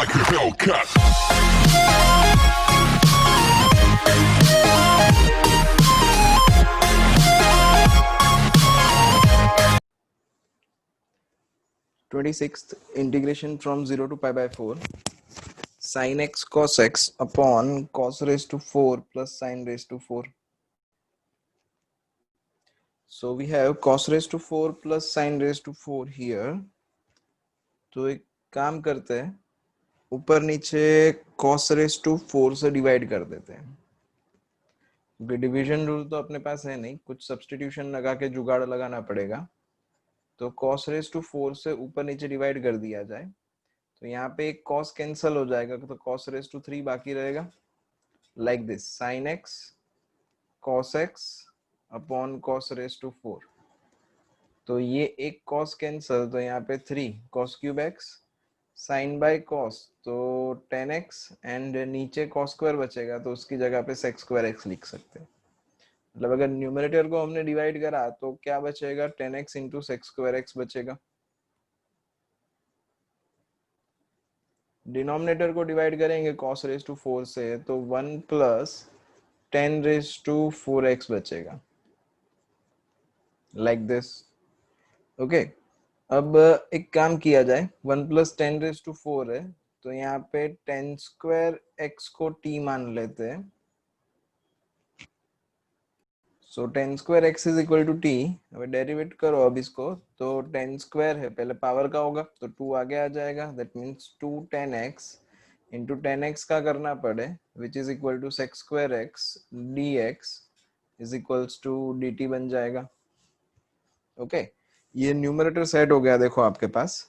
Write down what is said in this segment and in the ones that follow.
like a Hellcat. Twenty-sixth integration from 0 to pi by 4 sin x cos x upon cos raised to 4 plus sin raised to 4. So we have cos raised to 4 plus sin raised to 4 here. तो एक काम करते हैं, ऊपर नीचे cos raised to 4 से divide कर देते हैं. डिवीजन रूल तो अपने पास है नहीं, कुछ सब्स्टिट्यूशन लगा के जुगाड़ लगाना पड़ेगा. तो cos raised to 4 से ऊपर नीचे डिवाइड कर दिया जाए तो यहाँ पे एक cos कैंसिल हो जाएगा तो cos raised to 3 बाकी रहेगा. Like this sin x cos x upon cos raised to 4. तो ये एक cos कैंसिल तो यहाँ पे 3 cos cube x sin by cos तो 10x एंड नीचे cos स्क्वायर बचेगा तो उसकी जगह पे sec स्क्वायर x लिख सकते हैं. मतलब अगर न्यूमरेटर को हमने डिवाइड करा तो क्या बचेगा 10x into sec square x बचेगा. डिनोमिनेटर को डिवाइड करेंगे cos रेज टू 4 से तो 1 प्लस 10 रेज टू 4x बचेगा. Like this. ओके, अब एक काम किया जाए, 1 प्लस 10 रेज टू 4 है तो यहाँ पे 10 स्क्वायर x को t मान लेते हैं. So 10 square x is equal to t. अब डेरिवेट करो अब इसको तो 10 स्क्वायर है, पहले पावर का होगा तो 2 आगे आ जाएगा. That means 2 10x into 10x का करना पड़े which is equal to sec square x dx is equals to dt बन जाएगा. ओके, ये न्यूमरेटर सेट हो गया. देखो आपके पास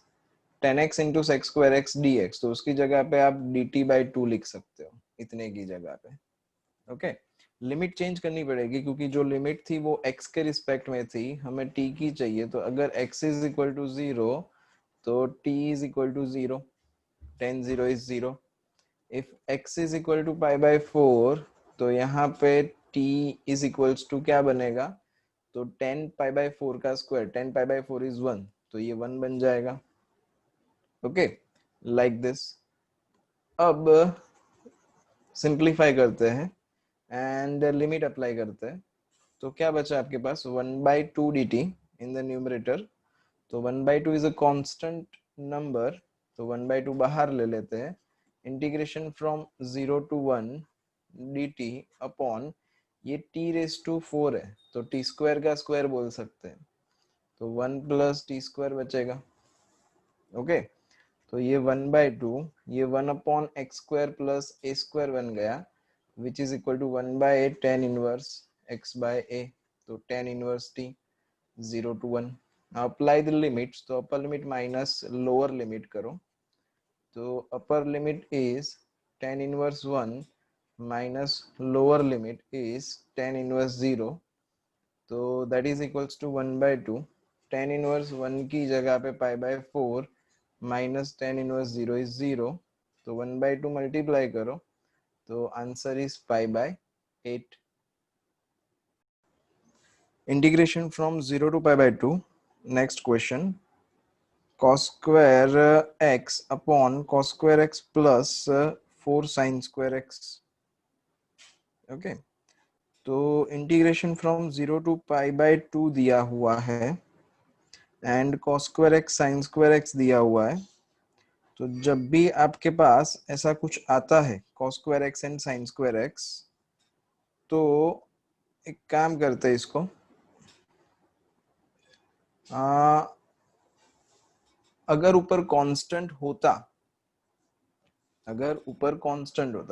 10x into sec square x dx तो उसकी जगह पे आप dt बाई 2 लिख सकते हो इतने की जगह पे. ओके, लिमिट चेंज करनी पड़ेगी क्योंकि जो लिमिट थी वो x के रिस्पेक्ट में थी, हमें t की चाहिए. तो अगर x इज इक्वल टू 0 तो t is equal to 0. 10 0 is 0. If x is equal to pi by 4 तो यहाँ पे t इज इक्वल्स टू क्या बनेगा तो 10 पाई बाय 4 का स्क्वायर. 10 पाई बाय 4 इज 1 तो ये 1 बन जाएगा. Okay, like this. अब सिंप्लीफाई करते हैं एंड लिमिट अप्लाई करते हैं तो क्या बचा आपके पास 1 by 2 dt in the numerator. तो 1 by 2 is a constant number तो 1 बाई 2 बाहर ले लेते हैं. Integration from 0 to 1 dt upon ये t रेज टू 4 है तो t स्क्वायर का स्क्वायर बोल सकते हैं तो 1 प्लस t स्क्वायर बचेगा. ओके, तो ये 1 बाई 2 ये 1 upon x square plus a square बन गया which is equal to 1 by tan inverse x by a. तो tan inverse t 0 to 1. Now apply the limits. तो upper limit minus lower limit करो तो upper limit is tan inverse 1 minus lower limit is tan inverse 0. तो that is equals to 1 by 2. tan inverse 1 की जगह पे pi by 4 minus tan inverse 0 is 0. तो 1 by 2 multiply करो तो answer is pi by 8. Integration from 0 to pi by 2. Next question, cos square x upon cos square x plus 4 sin square x. Okay, तो integration from 0 to pi by 2 दिया हुआ है and cos square x sin square x दिया हुआ है. तो जब भी आपके पास ऐसा कुछ आता है cos square x and sin square x तो एक काम करते हैं इसको अगर ऊपर कांस्टेंट होता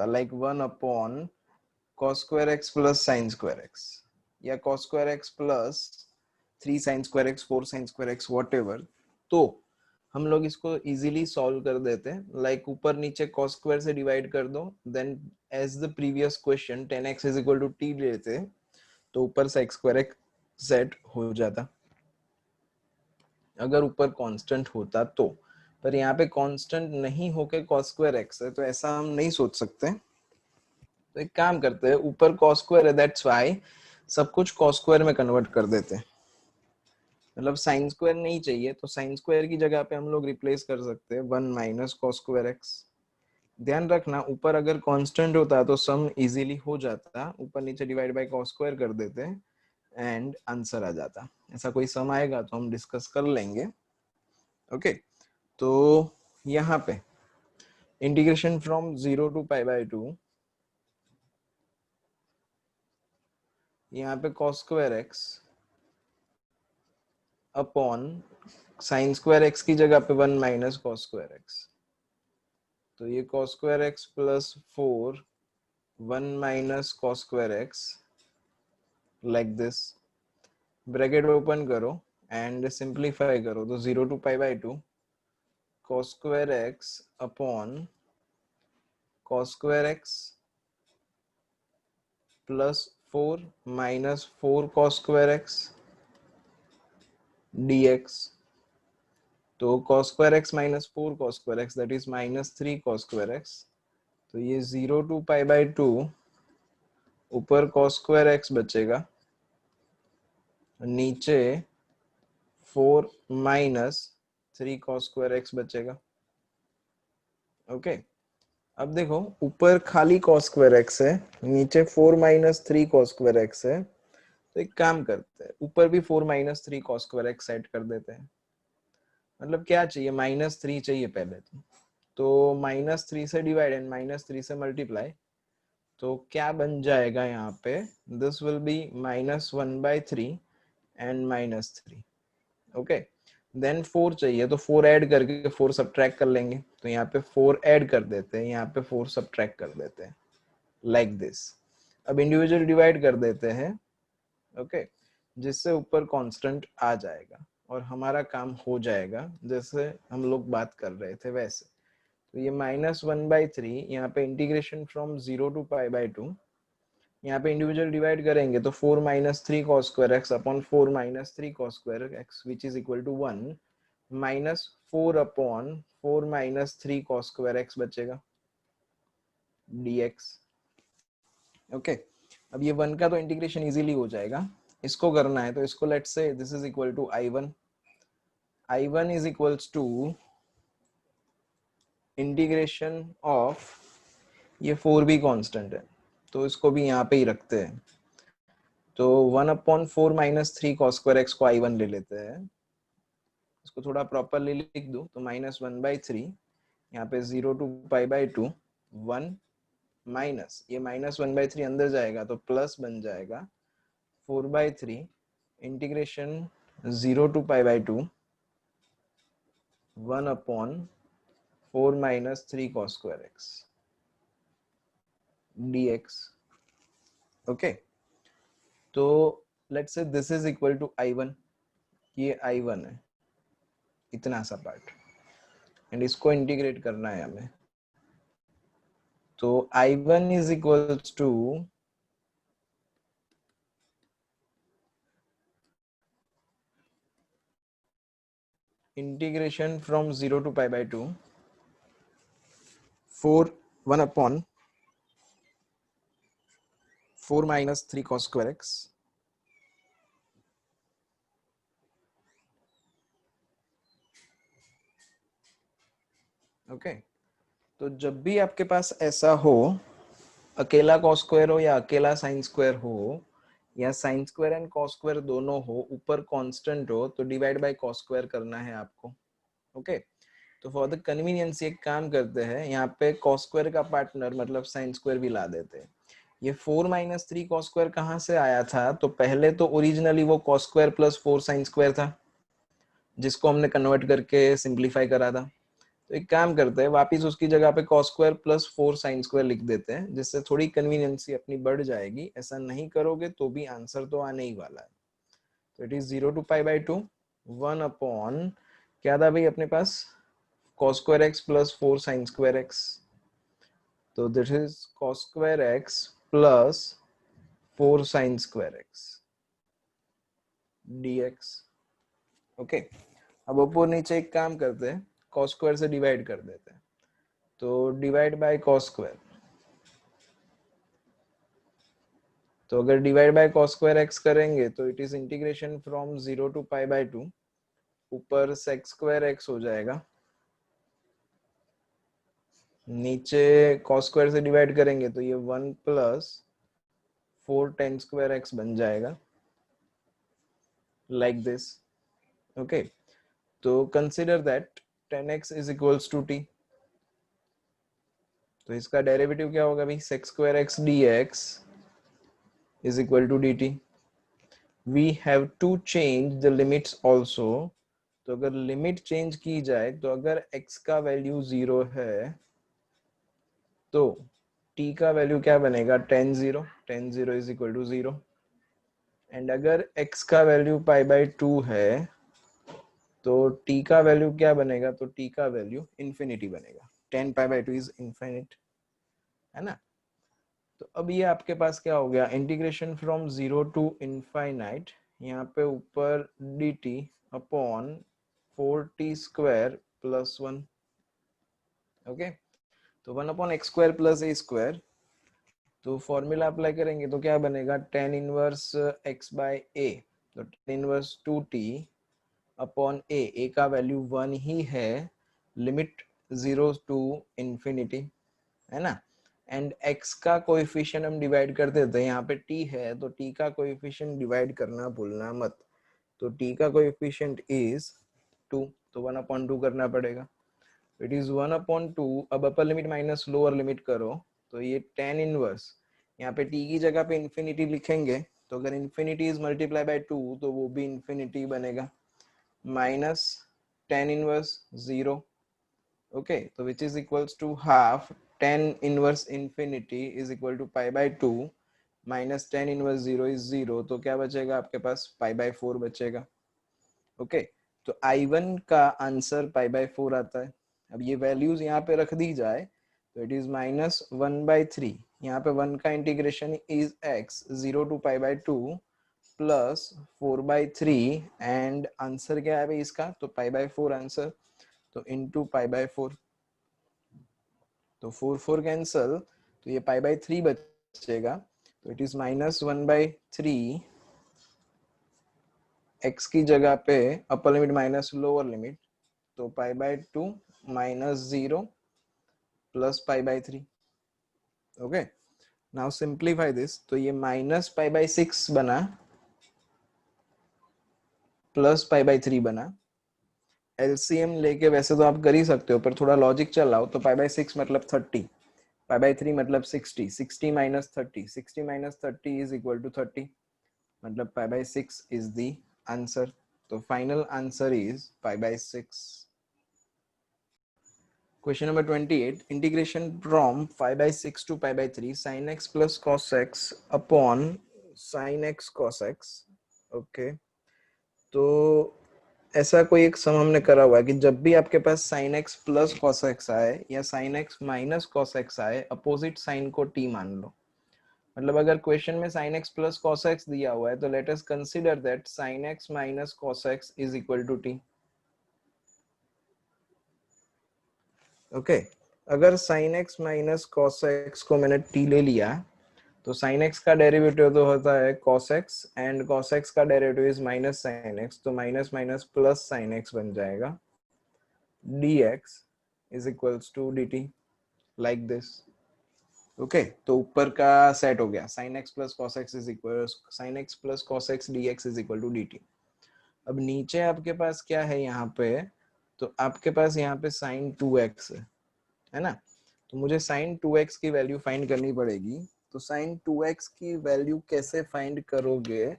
like 1 upon cos square x plus sin square x या cos square x plus 3 sin square x 4 sin square x whatever, तो हम लोग इसको इजीली सॉल्व कर देते हैं. लाइक ऊपर नीचे cos स्क्वायर से डिवाइड कर दो then as the previous question 10x is equal to t लेते तो ऊपर sec स्क्वायर x सेट हो जाता अगर ऊपर कांस्टेंट होता तो. पर यहाँ पे कांस्टेंट नहीं होके cos स्क्वायर x है तो ऐसा हम नहीं सोच सकते. तो एक काम करते हैं, ऊपर cos स्क्वायर है दैट्स व्हाई सब कुछ cos स्क्वायर में कन्वर्ट कर देते हैं. मतलब साइन स्क्वायर नहीं चाहिए तो साइन स्क्वायर की जगह पे हम लोग रिप्लेस कर सकते हैं 1 माइनस cos स्क्वायर x ध्यान रखना ऊपर अगर कांस्टेंट होता तो सम इजीली हो जाता, ऊपर नीचे डिवाइड बाय कॉस स्क्वायर कर देते एंड आंसर आ जाता। ऐसा कोई सम आएगा तो हम डिस्कस कर लेंगे। ओके, तो यहाँ पे integration from 0 to pi by 2, यहाँ पे cos square x upon sine square x की जगह पे 1 माइनस कॉस स्क्वायर एक्स, तो ये cos square x plus 4 1 minus cos square x like this, bracket open करो एंड सिंप्लीफाई करो तो 0 to pi by 2 cos square x upon cos square x plus 4 minus 4 cos square x dx, तो cos square x minus 4 cos square x that is minus 3 cos square x, तो ये 0 to pi by 2 ऊपर cos square x बचेगा, नीचे 4 minus 3 cos square x बचेगा। Okay, अब देखो ऊपर खाली cos स्क्वायर एक्स है, नीचे 4 माइनस 3 cos स्क्वायर एक्स है, तो एक काम करते हैं ऊपर भी 4 minus 3 cos square x set कर देते हैं। मतलब क्या चाहिए, -3 चाहिए पहले तो -3 से डिवाइड एंड -3 से मल्टीप्लाई, तो क्या बन जाएगा यहाँ पे, this will be -1/3 and -3। Okay, then 4 चाहिए तो 4 ऐड करके 4 सब्ट्रैक्ट कर लेंगे, तो यहाँ पे 4 ऐड कर देते हैं, यहाँ पे 4 सब्ट्रैक्ट कर देते हैं लाइक दिस। अब इंडिविजुअल डिवाइड कर देते हैं, ओके, जिससे ऊपर कांस्टेंट आ जाएगा और हमारा काम हो जाएगा जैसे हम लोग बात कर रहे थे वैसे। तो ये -1/3, यहाँ पे integration from 0 to pi by 2, यहाँ पे इंडिविजुअल डिवाइड करेंगे तो 4 minus 3 cos square x upon 4 minus 3 cos square x which is equal to 1 minus 4 upon 4 minus 3 cos square x बचेगा dx। ओके, अब ये 1 का तो इंटीग्रेशन इजीली हो जाएगा, इसको करना है तो इसको let's say this is equal to I1 is equals to integration of, ये 4 भी कांस्टेंट है तो इसको भी यहाँ पे ही रखते हैं, तो 1/4 माइनस 3 cos स्क्वायर एक्स को I1 ले लेते हैं, इसको थोड़ा प्रॉपरली लिख दूं तो -1/3, यहाँ पे 0 टू पाई बाय 2 1 माइनस ये -1/3 अंदर जाएगा तो प्लस बन जाएगा 4/3 integration 0 to pi by 2 1/4 minus 3 cos square x dx। Okay, तो let's say this is equal to I1, ये I1 है इतना सा पार्ट एंड इसको इंटीग्रेट करना है हमें, तो I1 is equals to integration from 0 to pi by 2 4 minus 3 cos square x okay. तो जब भी आपके पास ऐसा हो, अकेला cos स्क्वायर हो या अकेला साइन स्क्वायर हो या sine square and cos square दोनों हो, ऊपर कांस्टेंट हो, तो डिवाइड बाय cos स्क्वायर करना है आपको। ओके, तो फॉर द कन्वीनियंस एक काम करते हैं, यहाँ पे cos स्क्वायर का पार्टनर मतलब साइन स्क्वायर भी ला देते हैं। ये 4 माइनस 3 cos स्क्वायर कहाँ से आया था, तो पहले तो ओरिजिनली वो cos square plus 4 sine square था जिसको हमने कन्वर्ट करके सिंप्लीफाई करा था। तो एक काम करते हैं वापिस उसकी जगह पे cos square plus 4 sine square लिख देते हैं, जिससे थोड़ी कन्वीनियंसी अपनी बढ़ जाएगी। ऐसा नहीं करोगे तो भी आंसर तो आने ही वाला है। तो it is 0 to pi by 2 1 upon क्या था भाई अपने पास, cos square x plus 4 sine square x, तो this is cos square x plus 4 sine square x dx। Okay, अब ऊपर नीचे एक काम करते हैं, cos स्क्वायर से डिवाइड कर देते हैं, तो डिवाइड बाय cos स्क्वायर, तो अगर divide by cos square x करेंगे तो it is integration from 0 to pi by 2, ऊपर sec स्क्वायर एक्स हो जाएगा नीचे cos स्क्वायर से डिवाइड करेंगे तो ये 1 प्लस 4 tan स्क्वायर x बन जाएगा, लाइक दिस। ओके, तो consider that tan x is equals to t। तो इसका डेरिवेटिव क्या होगा भाई, sec square x dx is equal to dt। We have to change the limits also. तो अगर लिमिट चेंज की जाए तो अगर x का वैल्यू 0 है तो t का वैल्यू क्या बनेगा, tan 0 is equal to 0। And अगर x का वैल्यू पाई बाय 2 है तो t का वैल्यू क्या बनेगा, तो t का वैल्यू इंफिनिटी बनेगा। tan pi by 2 is infinite, है ना। तो अब ये आपके पास क्या हो गया, इंटीग्रेशन फ्रॉम 0 टू इनफाइनाइट, यहाँ पे ऊपर dt upon 4t square plus 1। Okay, तो 1 upon x square plus a square. तो फॉर्मूला अप्लाई करेंगे तो क्या बनेगा, tan inverse x by a। तो tan inverse 2t upon a का वैल्यू 1 ही है, लिमिट 0 टू इंफिनिटी, है ना। एंड x का कोएफिशिएंट हम डिवाइड कर देते हैं, यहाँ पे t है तो t का कोएफिशिएंट डिवाइड करना भूलना मत। तो t का कोएफिशिएंट इज 2, तो 1 अपॉन 2 करना पड़ेगा। It is 1 upon 2। अब अपर लिमिट माइनस लोअर लिमिट करो तो ये tan इनवर्स, यहाँ पे t की जगह पे इंफिनिटी लिखेंगे, तो अगर इंफिनिटी इज मल्टीप्लाई बाय 2 तो वो भी इंफिनिटी बनेगा, माइनस tan इनवर्स 0। ओके, तो which is equals to half tan inverse infinity is equal to pi by 2 minus tan inverse 0 is 0। तो क्या बचेगा आपके पास, पाई बाय 4 बचेगा। ओके, तो I1 का आंसर पाई बाय 4 आता है। अब ये वैल्यूज यहाँ पे रख दी जाए तो इट इज माइनस 1/3। यहाँ पे 1 का integration is x 0 to pi by 2 plus 4/3 and answer क्या है भाई इसका, तो पाई बाय 4 आंसर, तो इनटू पाई बाय 4। तो 4 कैंसल, तो ये पाई बाय 3 बचेगा। तो इट इज माइनस 1/3, x की जगह पे upper limit minus lower limit, तो pi by 2 minus 0 plus pi by 3। Okay, now simplify this, तो ये माइनस पाई बाय 6 बना प्लस पाई बाय 3 बना। एलसीएम लेके वैसे तो आप कर ही सकते हो, पर थोड़ा लॉजिक चलाओ तो पाई बाय 6 मतलब 30, पाई बाय 3 मतलब 60, 60 minus 30, 60 minus 30 is equal to 30, मतलब pi by 6 is the answer. तो final answer is pi by 6। Question number 28. Integration from pi by 6 to pi by 3 sin x plus cos x upon sin x cos x. Okay, तो ऐसा कोई एक सम हमने करा हुआ है कि जब भी आपके पास sin x plus cos x आए या sin x minus cos x आए, अपोजिट साइन को t मान लो। मतलब अगर क्वेश्चन में sin x plus cos x दिया हुआ है तो let us consider that sin x minus cos x is equal to t। Okay, अगर sin x minus cos x को मैंने t ले लिया तो sin x का डेरिवेटिव तो होता है cos x and cos x का derivative is minus sin x, तो minus minus plus sin x बन जाएगा, dx is equals to dt, like this. Okay, तो ऊपर का सेट हो गया, sin x plus cos x is equal sin x plus cos x dx is equal to dt। अब नीचे आपके पास क्या है यहाँ पे, तो आपके पास यहाँ पे sin 2x है ना। तो मुझे sin 2x की वैल्यू फाइंड करनी पड़ेगी। तो sin 2x की वैल्यू कैसे फाइंड करोगे,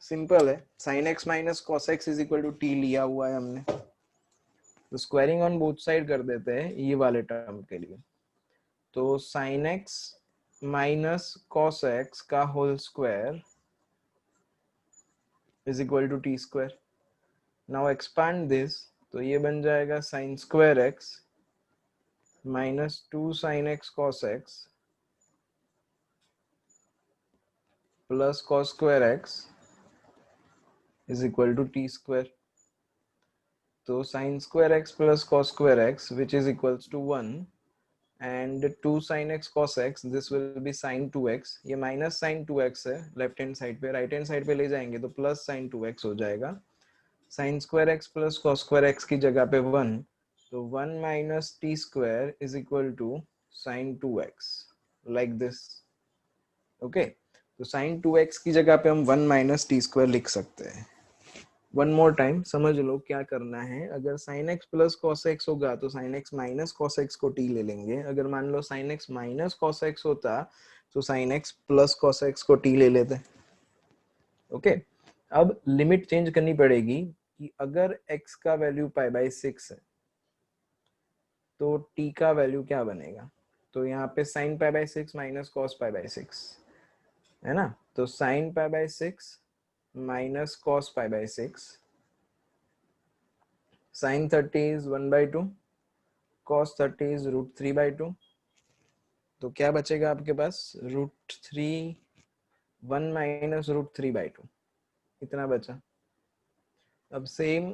सिंपल है, sin x minus cos x is equal to t लिया हुआ है हमने, तो स्क्वायरिंग ऑन बोथ साइड कर देते हैं ये वाले टर्म के लिए। तो sin x minus cos x का whole square is equal to t square. Now expand this, तो ये बन जाएगा sin square x minus 2 sin x cos x plus cos square x is equal to t square. तो sin square x plus cos square x which is equals to 1 and 2 sin x cos x, this will be sin 2x, ये minus sin 2x है left hand side पे, right hand side पे ले जाएंगे तो plus sin 2x हो जाएगा। sin square x plus cos square x की जगह पे 1, तो 1 minus t square is equal to sin 2x like this. Okay, तो sin 2x की जगह पे हम 1 minus t square लिख सकते हैं. वन मोर टाइम समझ लो क्या करना है. अगर sin x plus cos x होगा तो sin x minus cos x को t ले लेंगे. अगर मान लो sin x minus cos x होता तो sin x plus cos x को t ले लेते. ओके, अब लिमिट चेंज करनी पड़ेगी कि अगर x का वैल्यू पाई बाई 6 है तो t का वैल्यू क्या बनेगा. तो यहाँ पे sin pi by 6 minus cos pi by 6 है ना. तो sin pi by 6 minus cos pi by 6, sin 30 is 1 by 2, cos 30 is root 3 by 2. तो क्या बचेगा आपके पास, रूट 3 1 माइनस रूट 3 by 2 इतना बचा. अब सेम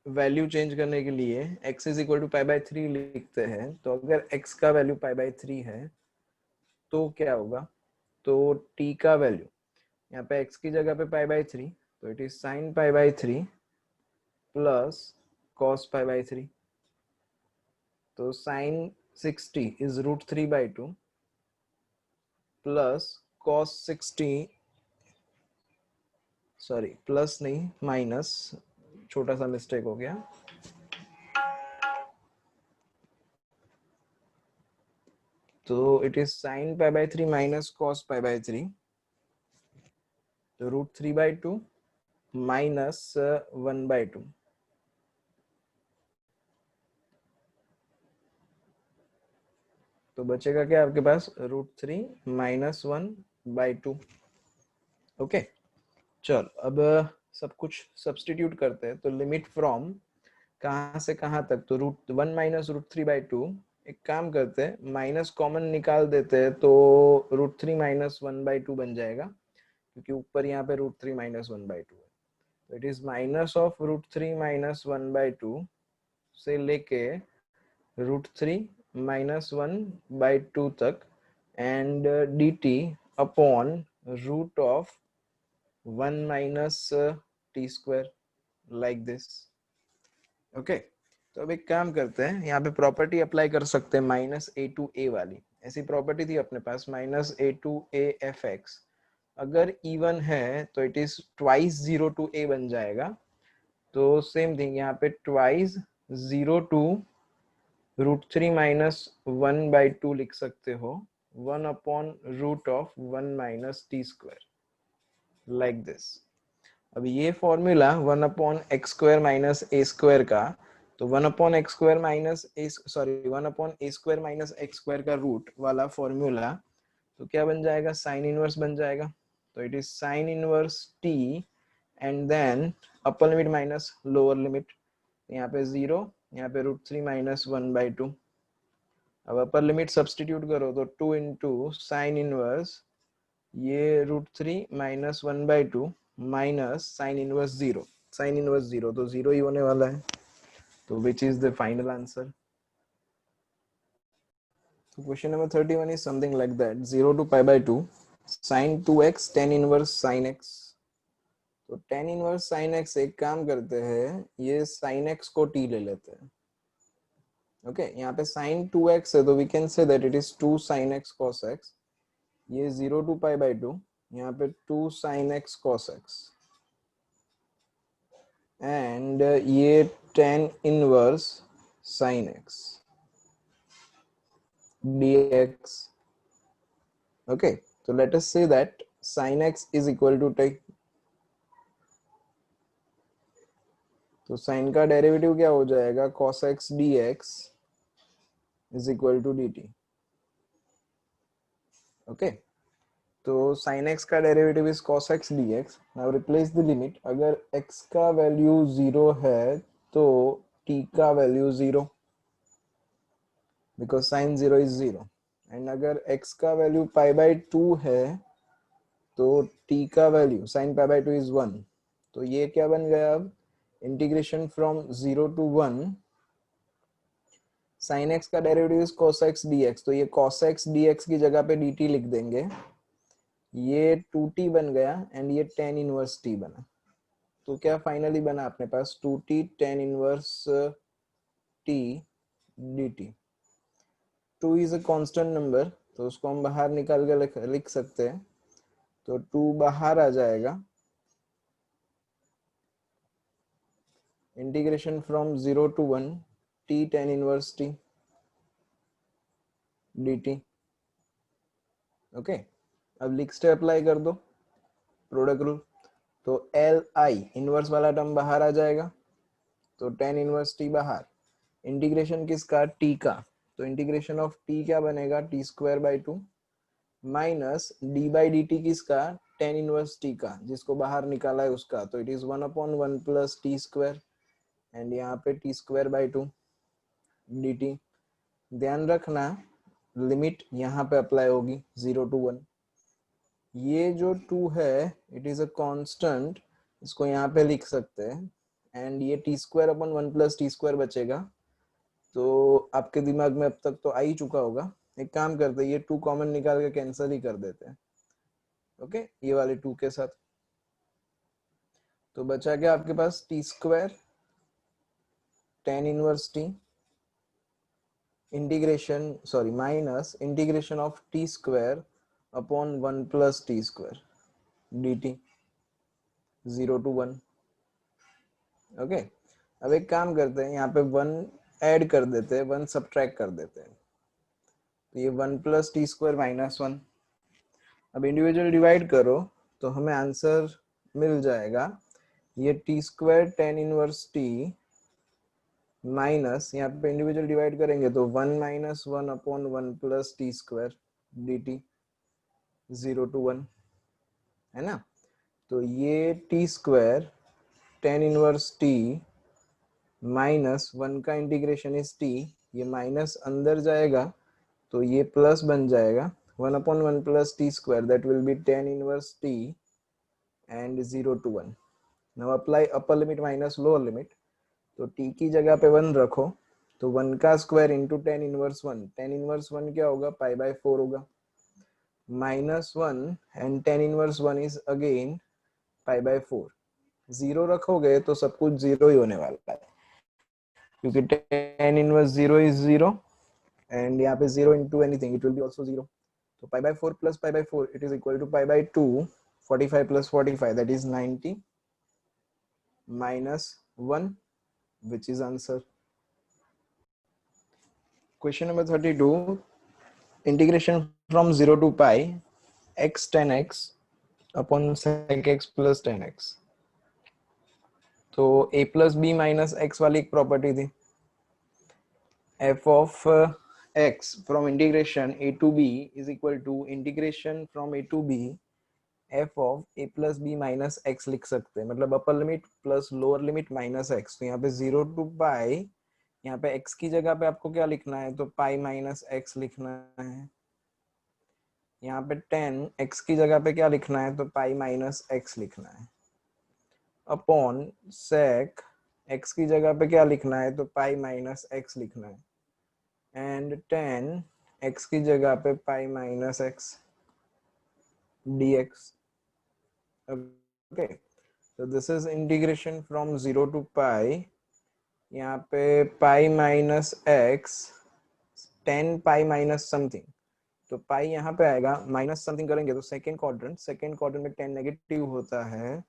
वैल्यू चेंज करने के लिए x is equal to pi by 3 लिखते हैं. तो अगर x का वैल्यू पाई बाई 3 है तो क्या होगा, तो t का वैल्यू यहाँ पे x की जगह पे पाई बाई 3, तो it is sine pi by 3 plus cos pi by 3. तो sine 60 is root 3 by 2 plus cos 60, sorry plus नहीं माइनस, छोटा सा मिस्टेक हो गया. तो it is sine pi by 3 minus cos pi by 3, तो रूट 3 by 2 माइनस 1 by 2. तो बचेगा क्या आपके पास, रूट 3 माइनस 1 by 2. ओके, चल अब सब कुछ सब्सटीट्यूट करते हैं. तो लिमिट फ्रॉम कहाँ से कहाँ तक, तो रूट 1 माइनस रूट 3 by 2. एक काम करते हैं, माइनस कॉमन निकाल देते हैं तो रूट 3 माइनस 1 by 2 बन जाएगा, क्योंकि ऊपर यहाँ पे रूट 3 माइनस 1 by 2 है. तो it is minus of root 3 minus 1 by 2 से लेके रूट 3 माइनस 1 by 2 तक, and D T upon root of 1 minus T square like this. Okay, तो अब एक काम करते हैं, यहाँ पे प्रॉपर्टी अप्लाई कर सकते हैं माइनस ए टू ए वाली. ऐसी प्रॉपर्टी थी अपने पास minus a to a f x. अगर इवन है तो it is twice 0 to a बन जाएगा. तो सेम थिंग यहाँ पे twice 0 to root 3 minus 1 by 2 लिख सकते हो, 1 upon root of 1 minus T square like this. अब ये formula 1 upon x square minus a square का, तो 1 upon x square minus a, sorry 1 upon A square minus X square का root वाला formula, तो क्या बन जाएगा, साइन इनवर्स बन जाएगा. तो it is sine inverse T and then upper limit minus lower limit. यहाँ पे 0, यहाँ पे रूट 3 माइनस 1 by 2. अब अपर लिमिट सब्सटीट्यूट करो तो 2 इंटू साइन इनवर्स ये root 3 minus 1 by 2 minus sine inverse 0. Sine inverse 0 तो 0 ही होने वाला है. तो which is the final answer. So question number 31 is something like that, 0 to pi by 2 sin 2x tan inverse sin x. तो tan inverse sin x एक काम करते हैं, ये sin x को t ले लेते हैं. ओके, यहाँ पे sin 2x है तो we can say that it is 2 sin x cos x. ये 0 to pi by 2, यहाँ पे 2 sin x cos x, and ये tan inverse sin x dx. Okay, so let us say that sin x is equal to t. तो sin का derivative क्या हो जाएगा, cos x dx is equal to dt. Okay, तो sin x का derivative is cos x dx. Now replace the limit. अगर x का value 0 है तो t का value 0, because sin 0 is 0. And अगर x का वैल्यू पाई बाई 2 है तो t का value sin pi by 2 is 1. तो ये क्या बन गया, अब integration from 0 to 1 sin x का derivative is cos x dx. तो ये cos x dx की जगह पे dt लिख देंगे. ये 2t बन गया एंड ये tan इनवर्स t बना. तो क्या फाइनली बना अपने पास 2t tan inverse t dt। 2 is a constant number, तो उसको हम बाहर निकाल के लिख सकते हैं। तो 2 बाहर आ जाएगा। Integration from 0 to 1 t tan inverse t dt। Okay, अब लिस्ट अप्लाई कर दो, प्रोडक्ट रूल। तो एल आई इनवर्स वाला टर्म बाहर आ जाएगा, तो tan इनवर्स t बाहर। इंटीग्रेशन किसका, t का, तो इंटीग्रेशन ऑफ t क्या बनेगा, t square by 2 minus d by D T किसका, tan इनवर्स t का, जिसको बाहर निकाला है उसका, तो it is 1/1 plus t square and यहाँ पे t स्क्वायर बाई 2 dt। ध्यान रखना लिमिट यहाँ पे अप्लाई होगी 0 to 1। ये जो 2 है इट इज अ कांस्टेंट, इसको यहाँ पे लिख सकते हैं एंड ये t square upon 1 plus t square बचेगा। तो आपके दिमाग में अब तक तो आ ही चुका होगा। एक काम करते हैं, ये 2 कॉमन निकाल के कैंसिल ही कर देते हैं। ओके, ये वाले 2 के साथ तो बचा क्या आपके पास, t square tan inverse t integration sorry minus integration of t square upon 1 plus t square dt 0 to 1। Okay, अब एक काम करते हैं, यहाँ पे 1 ऐड कर देते हैं, 1 सब्ट्रैक्ट कर देते हैं, तो ये 1 प्लस टी स्क्वायर माइनस 1। अब इंडिविजुअल डिवाइड करो तो हमें आंसर मिल जाएगा, ये T square tan inverse t minus, यहाँ पे इंडिविजुअल डिवाइड करेंगे तो 1 minus 1 upon 1 plus t square dt 0 to 1, है ना। तो ये T square tan inverse t minus 1 का इंटीग्रेशन इज t, ये माइनस अंदर जाएगा तो ये प्लस बन जाएगा 1/1 plus t square, that will be tan inverse t and 0 to 1। Now apply upper limit minus lower limit, तो t की जगह पे 1 रखो, तो 1 का square into tan inverse 1, tan inverse 1 क्या होगा, पाई बाय 4 होगा, minus 1 and tan inverse 1 is again pi by 4। 0 रखोगे तो सब कुछ 0 ही होने वाला है, क्योंकि tan इनवर्स 0 इज 0 एंड यहाँ पे 0 into anything it will be also 0। तो pi by 4 plus pi by 4 it is equal to pi by 2, 45 plus 45 that is 90 minus 1, which is answer। Question number 32, integration from 0 to pi x tan x upon sec x plus tan x। तो a plus b minus x वाली एक property थी, f of x from integration a to b is equal to integration from a to b f of a plus b minus x लिख सकते हैं, मतलब upper limit plus lower limit minus x। तो यहाँ पे 0 to पाई, यहाँ पे x की जगह पे आपको क्या लिखना है, तो पाई माइनस x लिखना है। यहाँ पे 10 x की जगह पे क्या लिखना है, तो पाई माइनस x लिखना है, अपॉन sec x की जगह पे क्या लिखना है, तो पाई माइनस x लिखना है, एंड 10 x की जगह पे pi minus x dx। Okay, so this is integration from 0 to pi, यहाँ पे पाई माइनस एक्स 10 पाई माइनस समथिंग, तो पाई यहाँ पे आएगा, माइनस समथिंग करेंगे तो सेकेंड क्वाड्रेंट में 10 नेगेटिव होता है,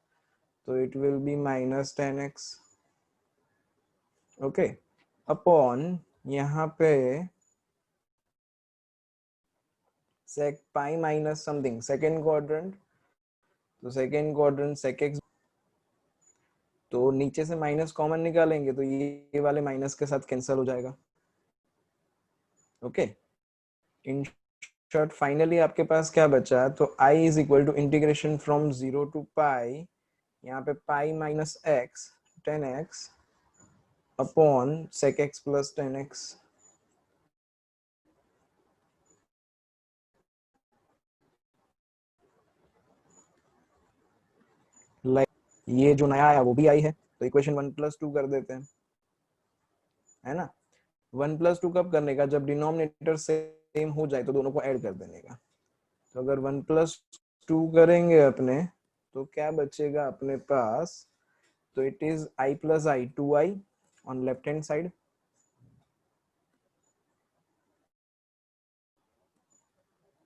तो it will be minus 10x। Okay, upon यहाँ पे sec pi minus something second quadrant, तो सेकेंड क्वाड्रेंट sec x, तो नीचे से माइनस कॉमन निकालेंगे तो ये वाले माइनस के साथ कैंसिल हो जाएगा। ओके, इन शॉर्ट फाइनली आपके पास क्या बचा, तो i is equal to integration from 0 to pi, यहाँ पे पाई माइनस एक्स 10x अपॉन sec x plus 10x। Like ये जो नया आया वो भी आई है, तो इक्वेशन 1 प्लस 2 कर देते हैं, है ना। 1 प्लस 2 कब करने का, जब डिनोमिनेटर सेम हो जाए तो दोनों को ऐड कर देने का। तो अगर 1 प्लस 2 करेंगे अपने, तो क्या बचेगा अपने पास, तो it is i plus i 2i on left hand side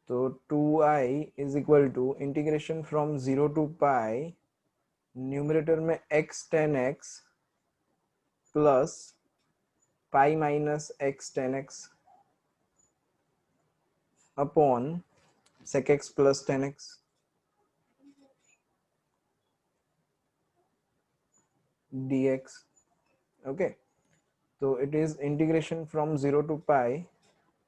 तो 2i is equal to integration from 0 to pi numerator में x tan x plus pi minus x tan x upon sec x plus tan x dx. Okay, तो it is integration from 0 to pi.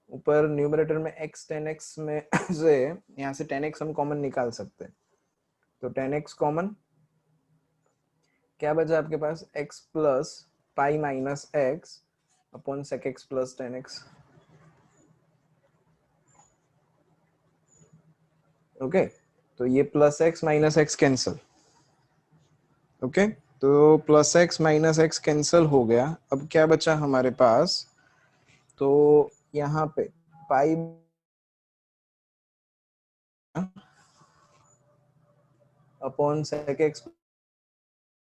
ऊपर numerator में x tan x में से यहाँ से tan x हम common निकाल सकते हैं. तो tan x कॉमन, क्या बचा आपके पास? x plus pi minus x upon sec x plus tan x. Okay, तो ये plus x minus x cancel. Okay, तो plus x minus x cancel हो गया. अब क्या बचा हमारे पास? तो यहाँ पे pi upon sec x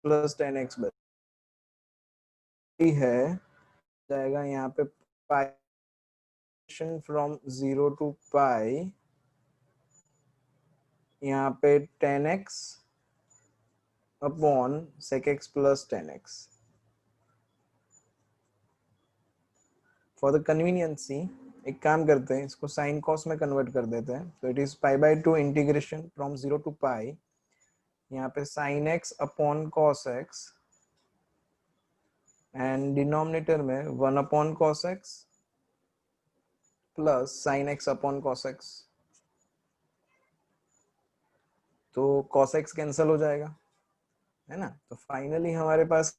plus tan x है जाएगा यहाँ पे पाई फ्रॉम 0 टू पाई, यहाँ पे tan x upon sec x plus tan x. For the conveniences एक काम करते हैं, इसको साइन कॉस में कन्वर्ट कर देते हैं. तो it is pi by 2 integration from 0 to pi, यहाँ पे sine x upon cos x and denominator में 1 upon cos x plus sine x upon cos x. तो cos x कैंसिल हो जाएगा, है ना. तो फाइनली हमारे पास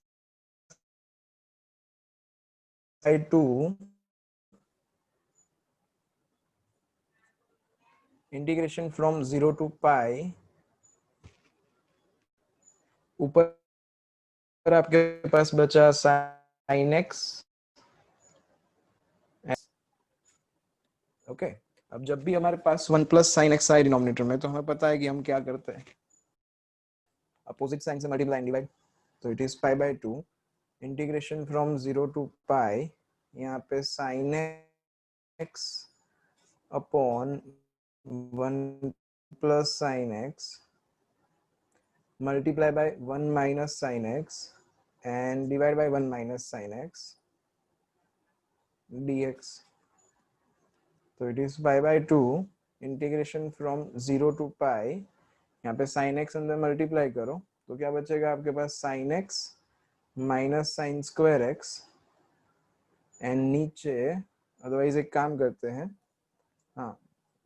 by 2 integration from 0 to pi, ऊपर आपके पास बचा साइन x. ओके, अब जब भी हमारे पास 1 प्लस साइन एक्स आए डिनोमिनेटर में, तो हमें पता है कि हम क्या करते हैं, अपोजिट साइन से मल्टीप्लाई एंड डिवाइड. तो it is pi by 2 integration from 0 to pi, यहाँ पे sine x upon 1 plus sine x multiply by 1 minus sine x and divide by 1 minus sine x dx. तो it is pi by 2 integration from 0 to pi, यहाँ पे sine x अंदर multiply करो तो क्या बचेगा आपके पास? Sine x minus sine square x and नीचे, अदरवाइज एक काम करते हैं, हाँ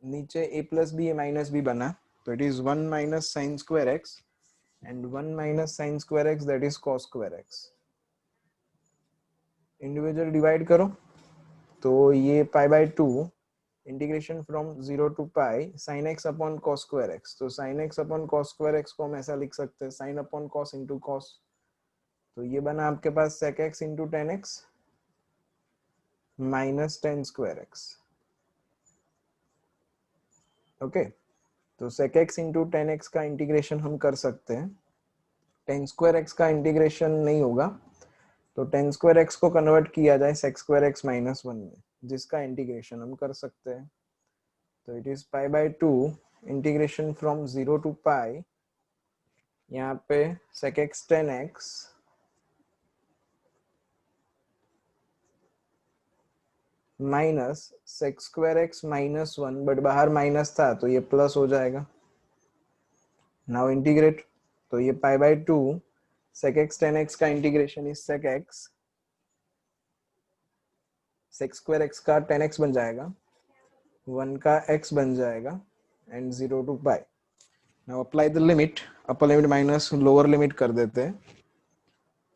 नीचे a plus b a minus b बना. तो it is 1 minus sine square x and 1 minus sine square x that is cos square x. Individual divide करो तो ये pi by 2 integration from 0 to pi sine x upon cos square x. तो sine x upon cos square x को हम ऐसा लिख सकते हैं, sine upon cos into cos. तो ये बना आपके पास sec x into ten x minus ten square x. Okay, तो sec x into ten x का इंटीग्रेशन हम कर सकते हैं. टेन स्क्वायर एक्स का इंटीग्रेशन नहीं होगा, तो टेन स्क्वायर एक्स को कन्वर्ट किया जाए sec स्क्वायर एक्स माइनस 1 में, जिसका इंटीग्रेशन हम कर सकते हैं. तो it is pi by 2 integration from 0 to pi, यहाँ पे sec x tan x minus sec square x minus 1, but बाहर माइनस था तो ये प्लस हो जाएगा. नाउ इंटीग्रेट, तो ये pi by 2 sec x tan x का integration is sec x, sec square x का tan x बन जाएगा, 1 का x बन जाएगा and 0 to pi. Now apply the limit, upper limit minus lower limit कर देते हैं.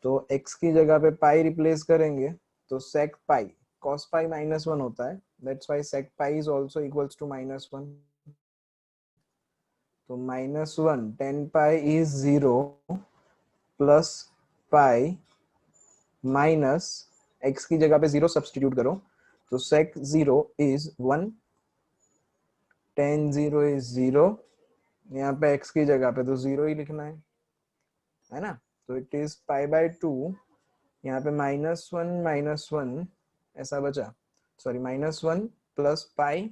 तो x की जगह पे पाई रिप्लेस करेंगे तो sec pi cos pi minus 1 होता है, that's why sec pi is also equals to minus 1. तो minus 1 10 pi is 0 plus pi minus x की जगह पे 0 सब्सटीट्यूट करो तो sec 0 इज 1, tan 0 इज 0, यहाँ पे x की जगह पे तो 0 ही लिखना है ना. तो इट इज पाई बाय 2, यहाँ पे माइनस वन ऐसा बचा, सॉरी माइनस 1 प्लस पाई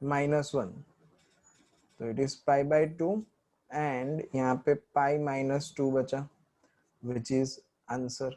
-1, तो इट इज π/2 एंड यहाँ पे π - 2 बचा, विच इज आंसर।